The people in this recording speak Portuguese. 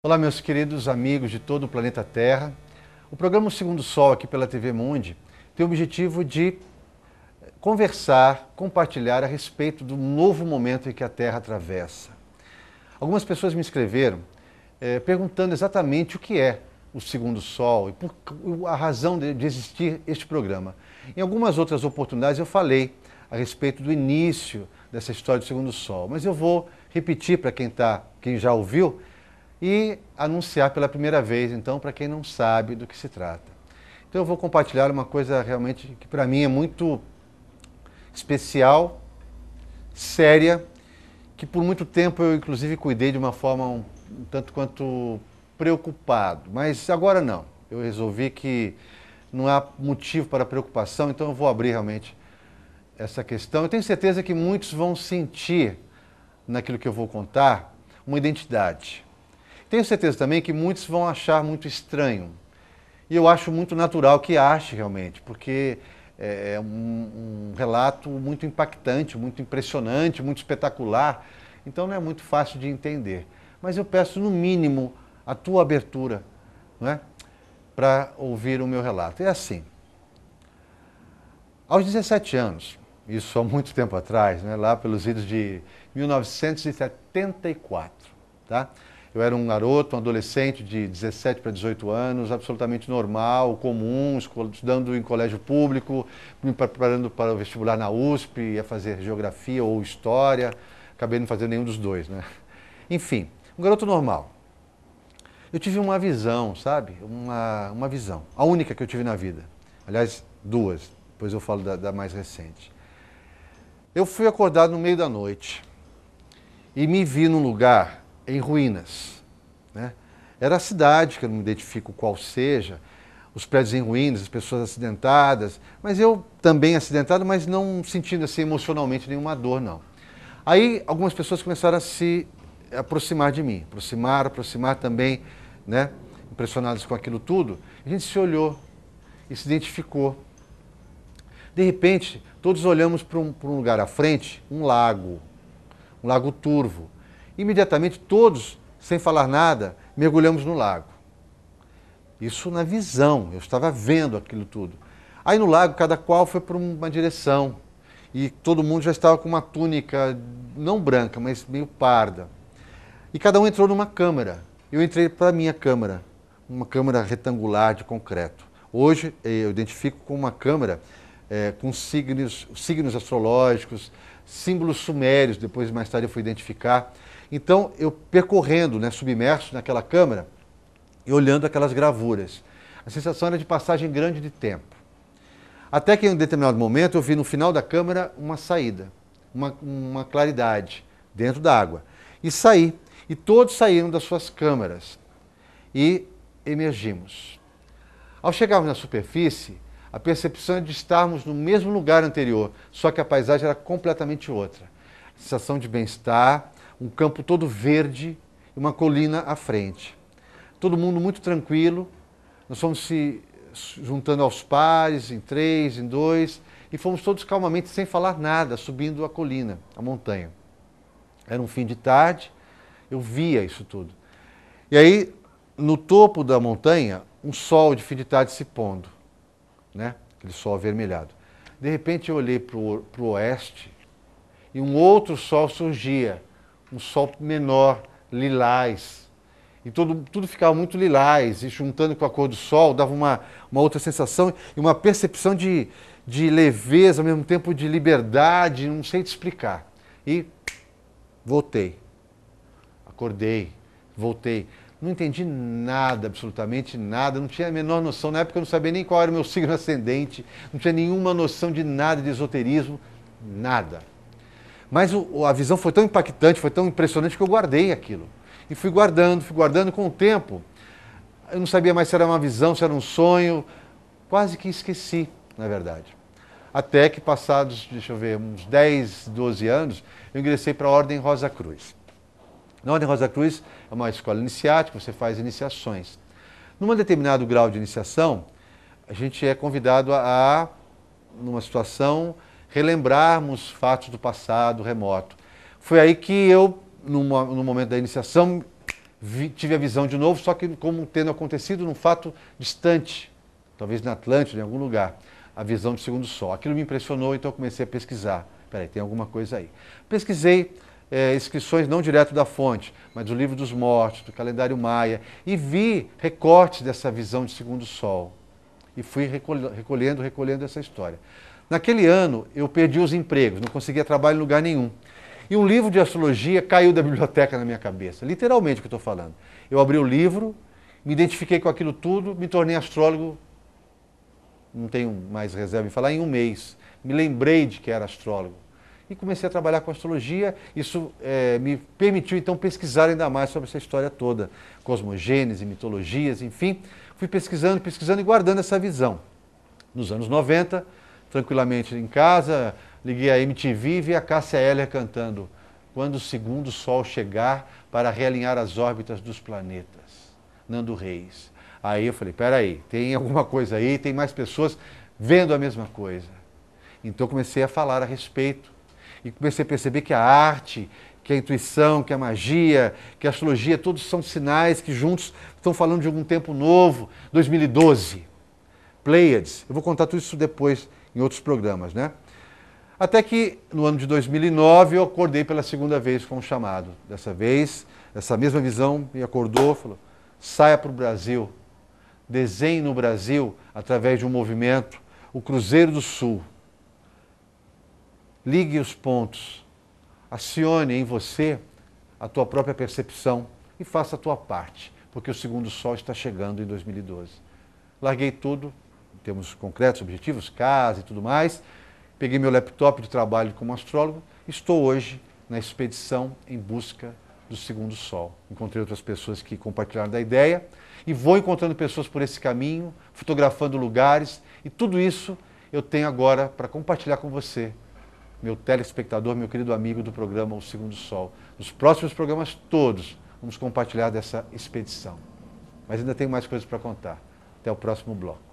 Olá, meus queridos amigos de todo o planeta Terra. O programa O Segundo Sol, aqui pela TV Mundi, tem o objetivo de conversar, compartilhar a respeito do novo momento em que a Terra atravessa. Algumas pessoas me escreveram perguntando exatamente o que é o Segundo Sol e a razão de existir este programa. Em algumas outras oportunidades eu falei a respeito do início dessa história do Segundo Sol, mas eu vou repetir para quem já ouviu e anunciar pela primeira vez, então, para quem não sabe do que se trata. Então eu vou compartilhar uma coisa realmente que para mim é muito especial, séria, que por muito tempo eu inclusive cuidei de uma forma um tanto quanto preocupado, mas agora não. Eu resolvi que não há motivo para preocupação, então eu vou abrir realmente essa questão. Eu tenho certeza que muitos vão sentir naquilo que eu vou contar uma identidade. Tenho certeza também que muitos vão achar muito estranho. E eu acho muito natural que ache realmente, porque é um relato muito impactante, muito impressionante, muito espetacular. Então não é muito fácil de entender. Mas eu peço, no mínimo, a tua abertura, não é? Para ouvir o meu relato. É assim. Aos 17 anos, isso há muito tempo atrás, né, lá pelos idos de 1974, tá? Eu era um garoto, um adolescente de 17 para 18 anos, absolutamente normal, comum, estudando em colégio público, me preparando para o vestibular na USP, ia fazer geografia ou história, acabei não fazendo nenhum dos dois, né? Enfim, um garoto normal. Eu tive uma visão, sabe? Uma visão, a única que eu tive na vida. Aliás, duas, depois eu falo da mais recente. Eu fui acordado no meio da noite e me vi num lugar em ruínas, né? Era a cidade, que eu não me identifico qual seja, os prédios em ruínas, as pessoas acidentadas, mas eu também acidentado, mas não sentindo assim emocionalmente nenhuma dor, não. Aí algumas pessoas começaram a se aproximar de mim, aproximar também, né? Impressionadas com aquilo tudo. A gente se olhou e se identificou. De repente, todos olhamos para um lugar à frente, um lago turvo. Imediatamente, todos, sem falar nada, mergulhamos no lago. Isso na visão, eu estava vendo aquilo tudo. Aí no lago, cada qual foi para uma direção. E todo mundo já estava com uma túnica, não branca, mas meio parda. E cada um entrou numa câmara. Eu entrei para a minha câmara, uma câmara retangular de concreto. Hoje eu identifico com uma câmara com signos astrológicos, símbolos sumérios, depois mais tarde eu fui identificar. Então, eu percorrendo, né, submerso naquela câmara e olhando aquelas gravuras. A sensação era de passagem grande de tempo. Até que em um determinado momento eu vi no final da câmara uma saída, uma claridade dentro da água. E saí. E todos saíram das suas câmaras e emergimos. Ao chegarmos na superfície, a percepção é de estarmos no mesmo lugar anterior, só que a paisagem era completamente outra. Sensação de bem-estar, um campo todo verde e uma colina à frente. Todo mundo muito tranquilo, nós fomos se juntando aos pares, em 3, em 2, e fomos todos calmamente, sem falar nada, subindo a colina, a montanha. Era um fim de tarde, eu via isso tudo. E aí, no topo da montanha, um sol de fim de tarde se pondo, né? Aquele sol avermelhado. De repente eu olhei para o oeste e um outro sol surgia, um sol menor, lilás. E tudo ficava muito lilás, e juntando com a cor do sol, dava uma outra sensação e uma percepção de leveza, ao mesmo tempo de liberdade, não sei te explicar. E voltei, acordei, voltei. Não entendi nada, absolutamente nada, não tinha a menor noção. Na época eu não sabia nem qual era o meu signo ascendente, não tinha nenhuma noção de nada, de esoterismo, nada. Mas a visão foi tão impactante, foi tão impressionante que eu guardei aquilo. E fui guardando com o tempo. Eu não sabia mais se era uma visão, se era um sonho, quase que esqueci, na verdade. Até que passados, deixa eu ver, uns 10, 12 anos, eu ingressei para a Ordem Rosa Cruz. Na Ordem Rosa Cruz é uma escola iniciática, você faz iniciações. Num determinado grau de iniciação, a gente é convidado numa situação, relembrarmos fatos do passado remoto. Foi aí que eu, no momento da iniciação, tive a visão de novo, só que como tendo acontecido num fato distante, talvez na Atlântida, em algum lugar, a visão do segundo sol. Aquilo me impressionou, então eu comecei a pesquisar. Peraí, tem alguma coisa aí. Pesquisei inscrições não direto da fonte, mas do Livro dos Mortos, do calendário maia, e vi recortes dessa visão de segundo sol. E fui recolhendo essa história. Naquele ano, eu perdi os empregos, não conseguia trabalho em lugar nenhum. E um livro de astrologia caiu da biblioteca na minha cabeça, literalmente o que eu estou falando. Eu abri o livro, me identifiquei com aquilo tudo, me tornei astrólogo, não tenho mais reserva em falar, em um mês. Me lembrei de que era astrólogo. E comecei a trabalhar com astrologia, isso me permitiu então pesquisar ainda mais sobre essa história toda, cosmogênese, mitologias, enfim. Fui pesquisando e guardando essa visão. Nos anos 90, tranquilamente em casa, liguei a MTV e vi a Cássia Eller cantando Quando o Segundo Sol Chegar para Realinhar as Órbitas dos Planetas, Nando Reis. Aí eu falei, peraí, tem alguma coisa aí, tem mais pessoas vendo a mesma coisa. Então eu comecei a falar a respeito e comecei a perceber que a arte, que a intuição, que a magia, que a astrologia, todos são sinais que juntos estão falando de algum tempo novo. 2012, Pleiades, eu vou contar tudo isso depois em outros programas, né? Até que no ano de 2009 eu acordei pela segunda vez com um chamado. Dessa vez, essa mesma visão me acordou, falou, saia para o Brasil, desenhe no Brasil, através de um movimento, o Cruzeiro do Sul. Ligue os pontos, acione em você a tua própria percepção e faça a tua parte, porque o segundo sol está chegando em 2012. Larguei tudo, em termos concretos, objetivos, casa e tudo mais, peguei meu laptop de trabalho como astrólogo, estou hoje na expedição em busca do segundo sol. Encontrei outras pessoas que compartilharam da ideia e vou encontrando pessoas por esse caminho, fotografando lugares e tudo isso eu tenho agora para compartilhar com você, meu telespectador, meu querido amigo do programa O Segundo Sol. Nos próximos programas todos vamos compartilhar dessa expedição. Mas ainda tenho mais coisas para contar. Até o próximo bloco.